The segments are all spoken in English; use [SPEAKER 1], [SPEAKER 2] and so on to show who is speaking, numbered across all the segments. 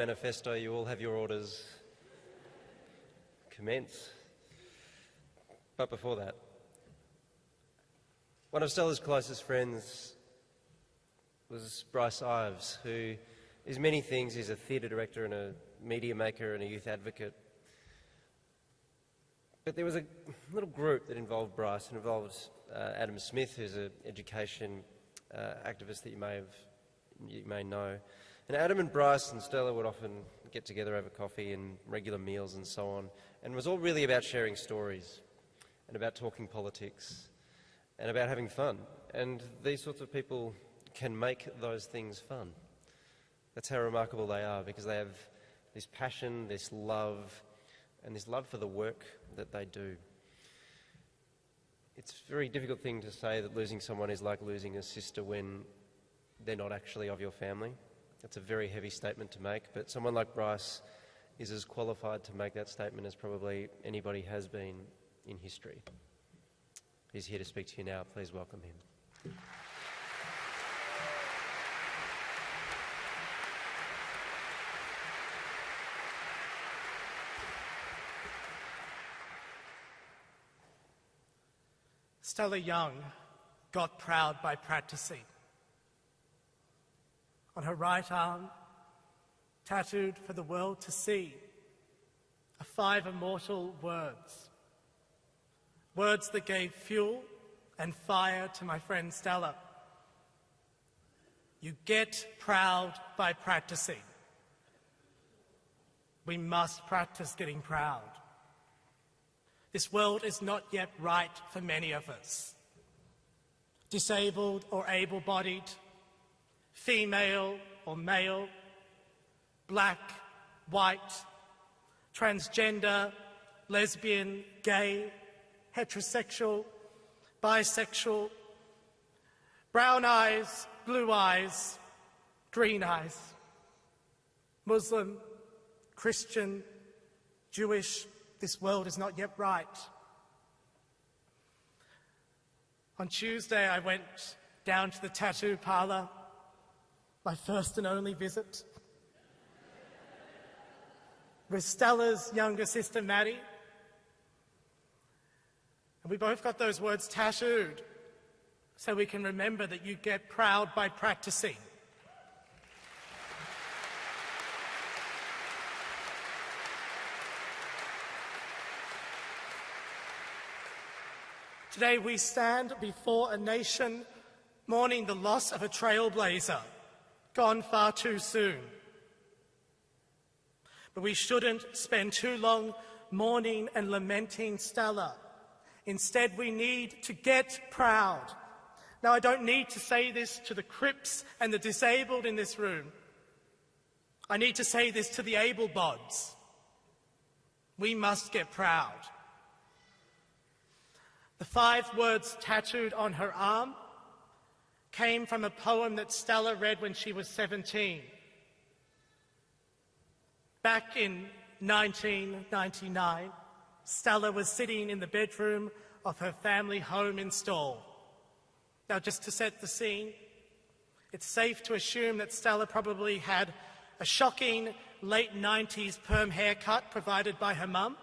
[SPEAKER 1] Manifesto, you all have your orders. Commence. But before that, one of Stella's closest friends was Bryce Ives, who is many things. He's a theatre director and a media maker and a youth advocate. But there was a little group that involved Bryce and involved Adam Smith, who's an education activist that you may know. And Adam and Bryce and Stella would often get together over coffee and regular meals and so on. And it was all really about sharing stories and about talking politics and about having fun. And these sorts of people can make those things fun. That's how remarkable they are, because they have this passion, this love, and this love for the work that they do. It's a very difficult thing to say that losing someone is like losing a sister when they're not actually of your family. That's a very heavy statement to make, but someone like Bryce is as qualified to make that statement as probably anybody has been in history. He's here to speak to you now. Please welcome him.
[SPEAKER 2] Stella Young got proud by practicing. On her right arm, tattooed for the world to see, are 5 immortal words. Words that gave fuel and fire to my friend Stella. You get proud by practicing. We must practice getting proud. This world is not yet right for many of us. Disabled or able-bodied, female or male, black, white, transgender, lesbian, gay, heterosexual, bisexual, brown eyes, blue eyes, green eyes, Muslim, Christian, Jewish. This world is not yet right. On Tuesday, I went down to the tattoo parlour, my first and only visit, with Stella's younger sister, Maddie. And we both got those words tattooed so we can remember that you get proud by practicing. Today we stand before a nation mourning the loss of a trailblazer, gone far too soon. But we shouldn't spend too long mourning and lamenting Stella. Instead, we need to get proud. Now, I don't need to say this to the Crips and the disabled in this room. I need to say this to the able-bods. We must get proud. The 5 words tattooed on her arm came from a poem that Stella read when she was 17. Back in 1999, Stella was sitting in the bedroom of her family home in Stawell. Now, just to set the scene, it's safe to assume that Stella probably had a shocking late 90s perm haircut provided by her mum,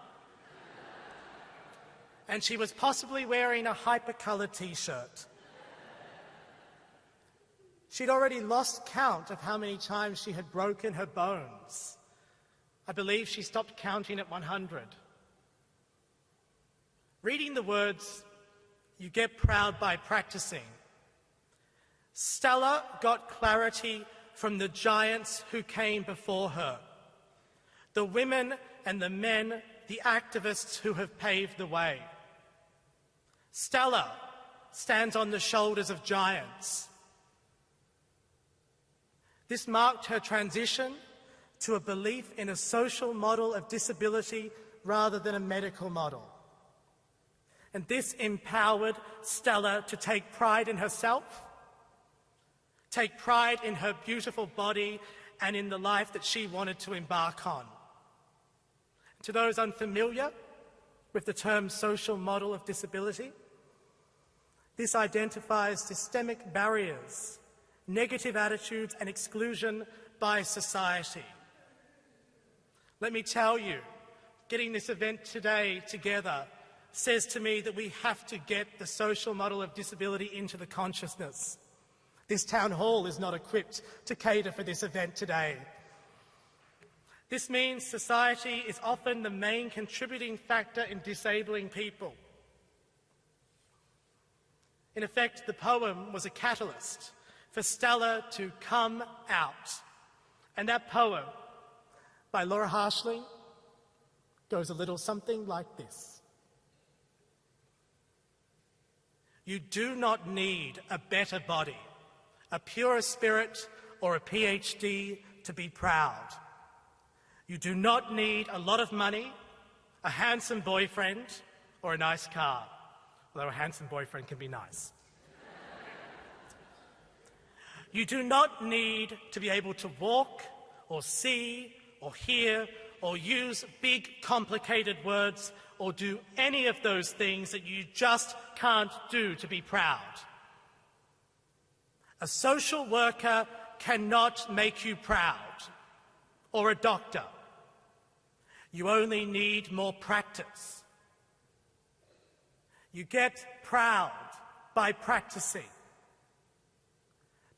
[SPEAKER 2] and she was possibly wearing a hypercolour t-shirt. She'd already lost count of how many times she had broken her bones. I believe she stopped counting at 100. Reading the words, "You get proud by practicing," Stella got clarity from the giants who came before her, the women and the men, the activists who have paved the way. Stella stands on the shoulders of giants. This marked her transition to a belief in a social model of disability rather than a medical model. And this empowered Stella to take pride in herself, take pride in her beautiful body and in the life that she wanted to embark on. To those unfamiliar with the term social model of disability, this identifies systemic barriers, negative attitudes and exclusion by society. Let me tell you, getting this event today together says to me that we have to get the social model of disability into the consciousness. This town hall is not equipped to cater for this event today. This means society is often the main contributing factor in disabling people. In effect, the poem was a catalyst for Stella to come out. And that poem, by Laura Harshling, goes a little something like this. You do not need a better body, a purer spirit, or a PhD to be proud. You do not need a lot of money, a handsome boyfriend, or a nice car, although a handsome boyfriend can be nice. You do not need to be able to walk, or see, or hear, or use big, complicated words, or do any of those things that you just can't do to be proud. A social worker cannot make you proud, or a doctor. You only need more practice. You get proud by practicing.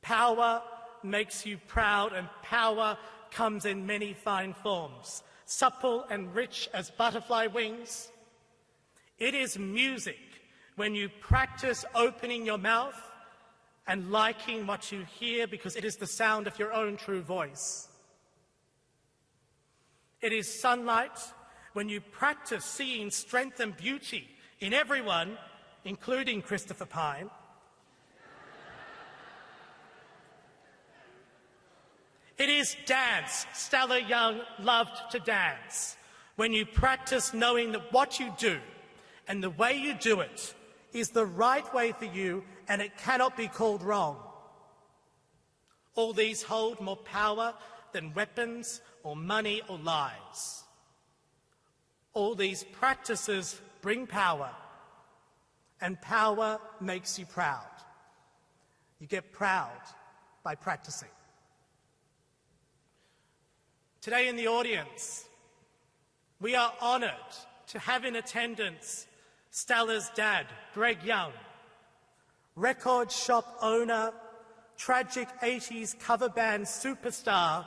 [SPEAKER 2] Power makes you proud, and power comes in many fine forms, supple and rich as butterfly wings. It is music when you practice opening your mouth and liking what you hear because it is the sound of your own true voice. It is sunlight when you practice seeing strength and beauty in everyone, including Christopher Pine. It is dance. Stella Young loved to dance. When you practice knowing that what you do and the way you do it is the right way for you and it cannot be called wrong. All these hold more power than weapons or money or lies. All these practices bring power, and power makes you proud. You get proud by practicing. Today in the audience, we are honoured to have in attendance Stella's dad, Greg Young, record shop owner, tragic 80s cover band superstar,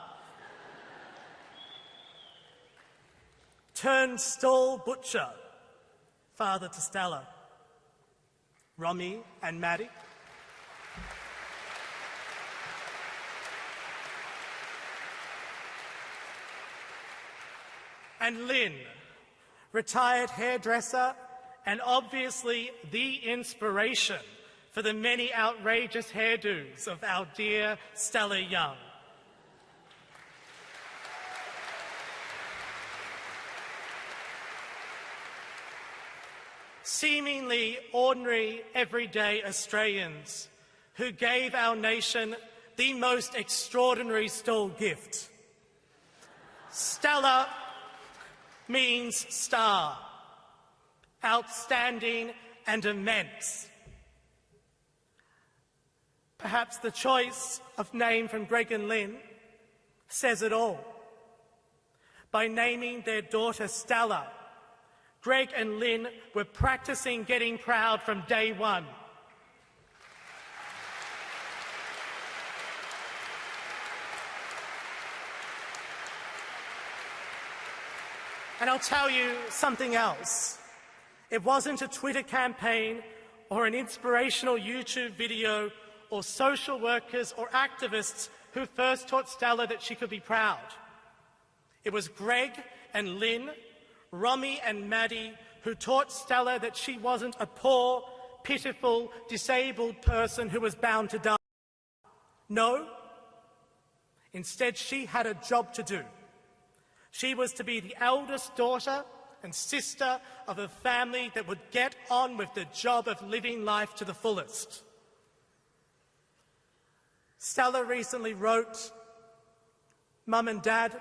[SPEAKER 2] turned stall butcher, father to Stella, Romy and Maddie. And Lynn, retired hairdresser and obviously the inspiration for the many outrageous hairdos of our dear Stella Young. Seemingly ordinary, everyday Australians who gave our nation the most extraordinary stall gift. Stella means star, outstanding and immense. Perhaps the choice of name from Greg and Lynn says it all. By naming their daughter Stella, Greg and Lynn were practicing getting proud from day one. And I'll tell you something else. It wasn't a Twitter campaign or an inspirational YouTube video or social workers or activists who first taught Stella that she could be proud. It was Greg and Lynn, Romy and Maddie who taught Stella that she wasn't a poor, pitiful, disabled person who was bound to die. No. Instead, she had a job to do. She was to be the eldest daughter and sister of a family that would get on with the job of living life to the fullest. Stella recently wrote, "Mum and Dad,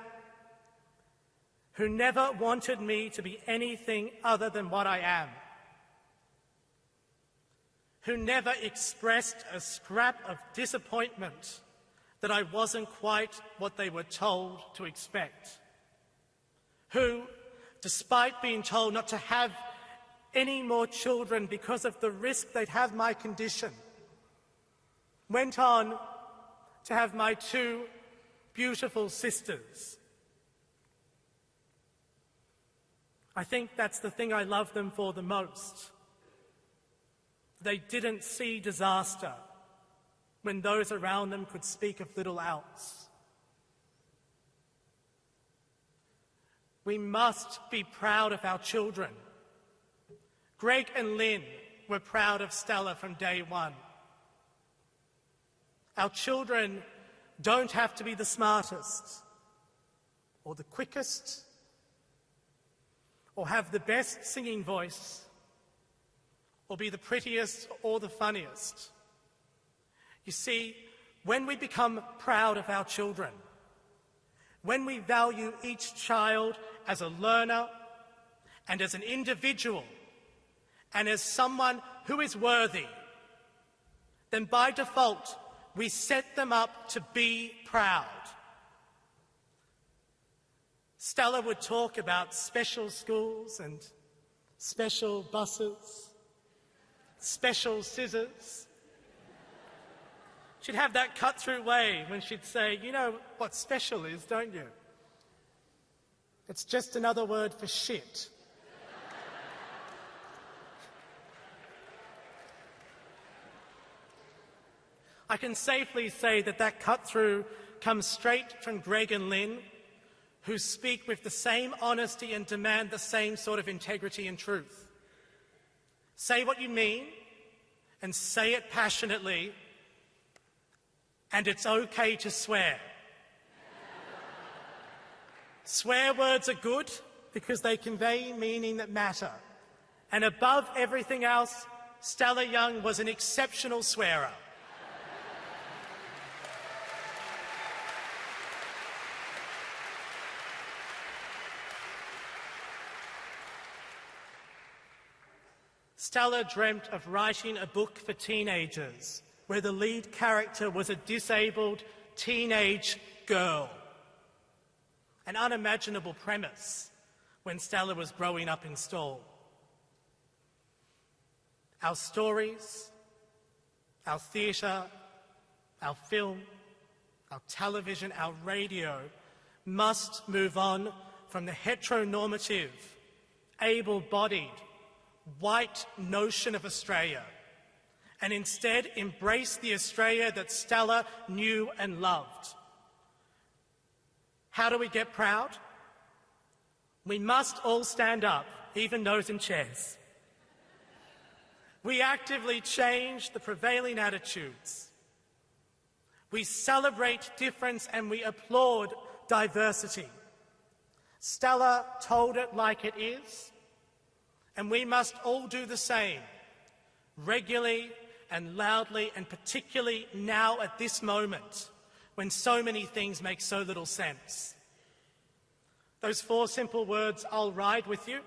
[SPEAKER 2] who never wanted me to be anything other than what I am, who never expressed a scrap of disappointment that I wasn't quite what they were told to expect, who, despite being told not to have any more children because of the risk they'd have my condition, went on to have my two beautiful sisters. I think that's the thing I love them for the most. They didn't see disaster when those around them could speak of little else. We must be proud of our children. Greg and Lynn were proud of Stella from day one. Our children don't have to be the smartest or the quickest or have the best singing voice or be the prettiest or the funniest. You see, when we become proud of our children, when we value each child as a learner and as an individual and as someone who is worthy, then by default, we set them up to be proud. Stella would talk about special schools and special buses, special scissors. She'd have that cut-through way when she'd say, "You know what special is, don't you? It's just another word for shit." I can safely say that that cut-through comes straight from Greg and Lynn, who speak with the same honesty and demand the same sort of integrity and truth. Say what you mean, and say it passionately, and it's okay to swear. Swear words are good because they convey meaning that matter. And above everything else, Stella Young was an exceptional swearer. Stella dreamt of writing a book for teenagers where the lead character was a disabled teenage girl. An unimaginable premise when Stella was growing up in Stall. Our stories, our theatre, our film, our television, our radio must move on from the heteronormative, able-bodied, white notion of Australia and instead embrace the Australia that Stella knew and loved. How do we get proud? We must all stand up, even those in chairs. We actively change the prevailing attitudes. We celebrate difference and we applaud diversity. Stella told it like it is, and we must all do the same, regularly and loudly, and particularly now at this moment, when so many things make so little sense. Those 4 simple words, "I'll ride with you,"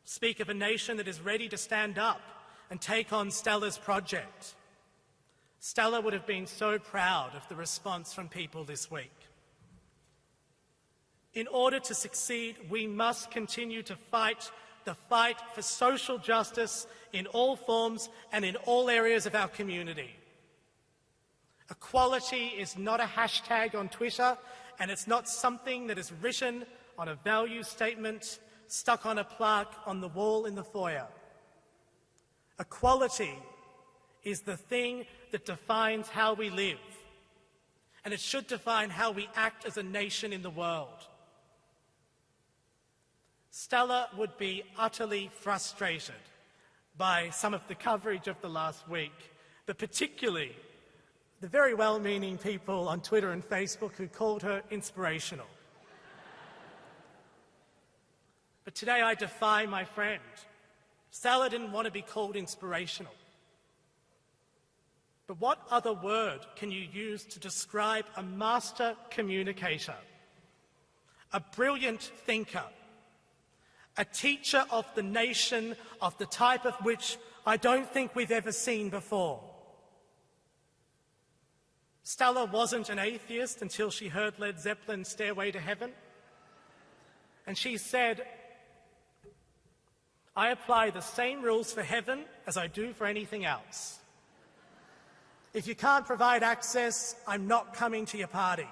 [SPEAKER 2] speak of a nation that is ready to stand up and take on Stella's project. Stella would have been so proud of the response from people this week. In order to succeed, we must continue to fight the fight for social justice in all forms and in all areas of our community. Equality is not a hashtag on Twitter, and it's not something that is written on a value statement stuck on a plaque on the wall in the foyer. Equality is the thing that defines how we live, and it should define how we act as a nation in the world. Stella would be utterly frustrated by some of the coverage of the last week, but particularly the very well-meaning people on Twitter and Facebook who called her inspirational. But today I defy my friend. Stella didn't want to be called inspirational. But what other word can you use to describe a master communicator, a brilliant thinker, a teacher of the nation of the type of which I don't think we've ever seen before? Stella wasn't an atheist until she heard Led Zeppelin's Stairway to Heaven. And she said, "I apply the same rules for heaven as I do for anything else. If you can't provide access, I'm not coming to your party."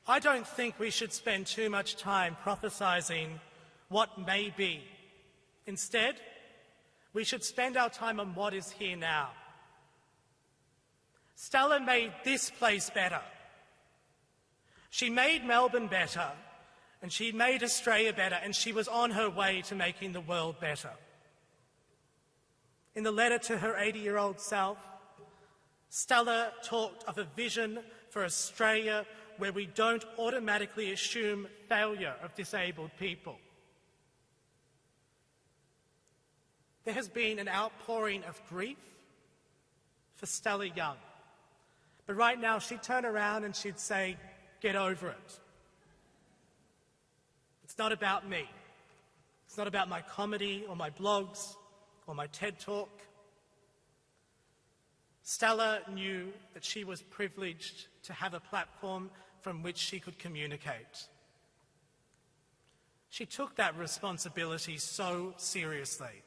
[SPEAKER 2] I don't think we should spend too much time prophesizing what may be. Instead, we should spend our time on what is here now. Stella made this place better. She made Melbourne better, and she made Australia better, and she was on her way to making the world better. In the letter to her 80-year-old self, Stella talked of a vision for Australia where we don't automatically assume failure of disabled people. There has been an outpouring of grief for Stella Young. But right now she'd turn around and she'd say, "Get over it. It's not about me. It's not about my comedy or my blogs or my TED Talk." Stella knew that she was privileged to have a platform from which she could communicate. She took that responsibility so seriously.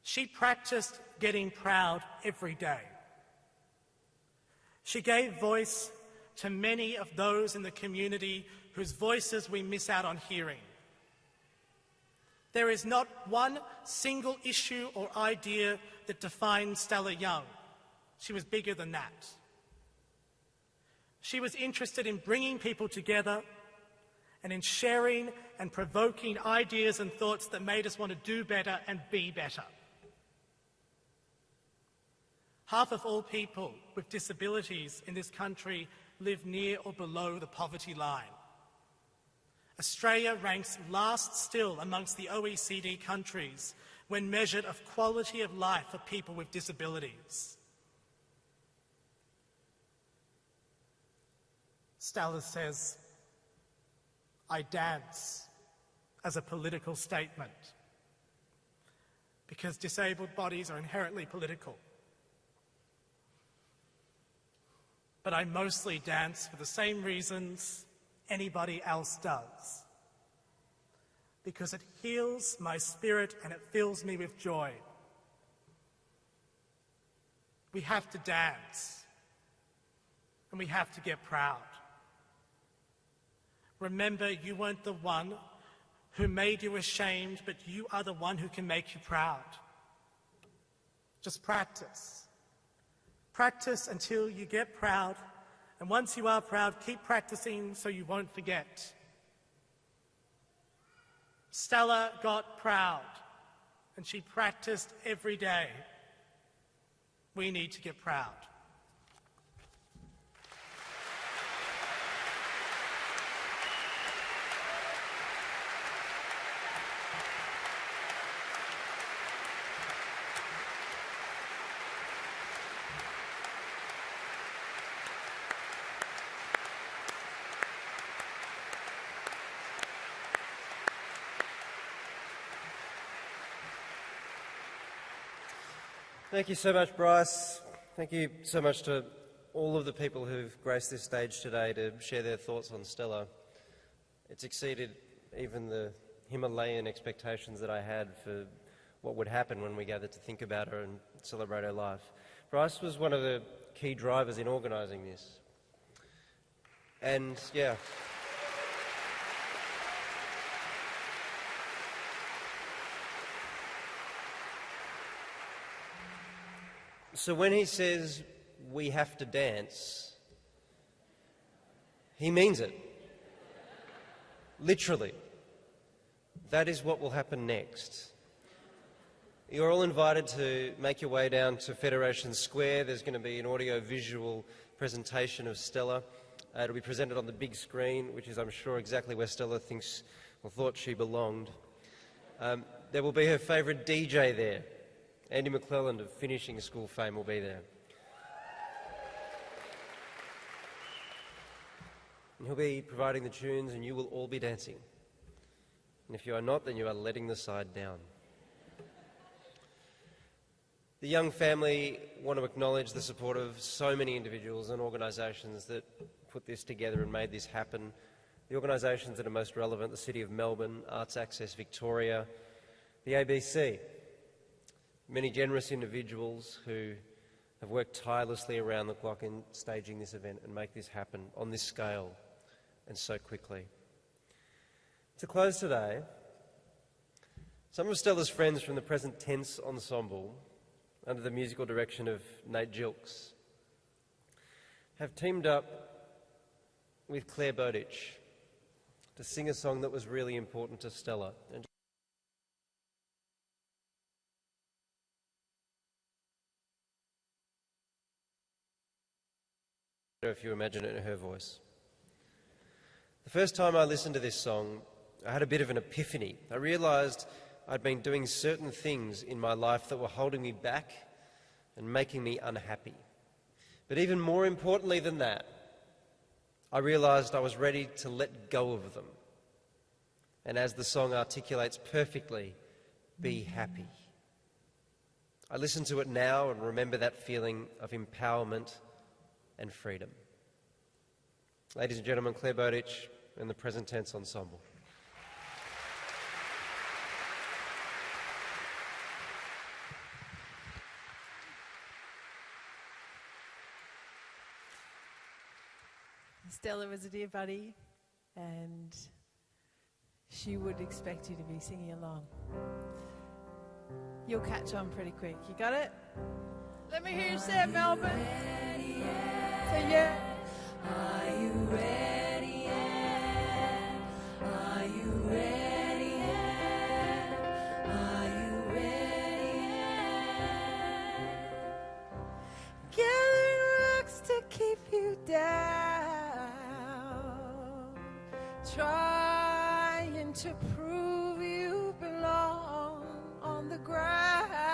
[SPEAKER 2] She practiced getting proud every day. She gave voice to many of those in the community whose voices we miss out on hearing. There is not one single issue or idea that defines Stella Young. She was bigger than that. She was interested in bringing people together and in sharing and provoking ideas and thoughts that made us want to do better and be better. Half of all people with disabilities in this country live near or below the poverty line. Australia ranks last still amongst the OECD countries when measured of quality of life for people with disabilities. Stella says, "I dance as a political statement because disabled bodies are inherently political. But I mostly dance for the same reasons anybody else does, because it heals my spirit and it fills me with joy. We have to dance, and we have to get proud. Remember, you weren't the one who made you ashamed, but you are the one who can make you proud. Just practice. Practice until you get proud, and once you are proud, keep practicing so you won't forget." Stella got proud, and she practiced every day. We need to get proud.
[SPEAKER 1] Thank you so much, Bryce. Thank you so much to all of the people who've graced this stage today to share their thoughts on Stella. It's exceeded even the Himalayan expectations that I had for what would happen when we gathered to think about her and celebrate her life. Bryce was one of the key drivers in organising this. And, yeah. So when he says we have to dance, he means it. Literally. That is what will happen next. You're all invited to make your way down to Federation Square. There's going to be an audio-visual presentation of Stella. It'll be presented on the big screen, which is, I'm sure, exactly where Stella thinks or thought she belonged. There will be her favourite DJ there. Andy McClelland of Finishing School fame will be there. And he'll be providing the tunes, and you will all be dancing. And if you are not, then you are letting the side down. The Young family want to acknowledge the support of so many individuals and organisations that put this together and made this happen. The organisations that are most relevant: the City of Melbourne, Arts Access Victoria, the ABC. Many generous individuals who have worked tirelessly around the clock in staging this event and make this happen on this scale and so quickly. To close today, some of Stella's friends from the Present Tense Ensemble, under the musical direction of Nate Gilks, have teamed up with Claire Bowditch to sing a song that was really important to Stella. And if you imagine it in her voice. The first time I listened to this song, I had a bit of an epiphany. I realised I'd been doing certain things in my life that were holding me back and making me unhappy. But even more importantly than that, I realised I was ready to let go of them. And as the song articulates perfectly, be happy. I listen to it now and remember that feeling of empowerment and freedom. Ladies and gentlemen, Claire Bowditch and the Present Tense Ensemble.
[SPEAKER 3] Stella was a dear buddy, and she would expect you to be singing along. You'll catch on pretty quick. You got it? Let me hear you say it, Melbourne. Say yeah.
[SPEAKER 4] Are you ready yet? Are you ready yet? Are you ready yet?
[SPEAKER 3] Gathering rocks to keep you down, trying to prove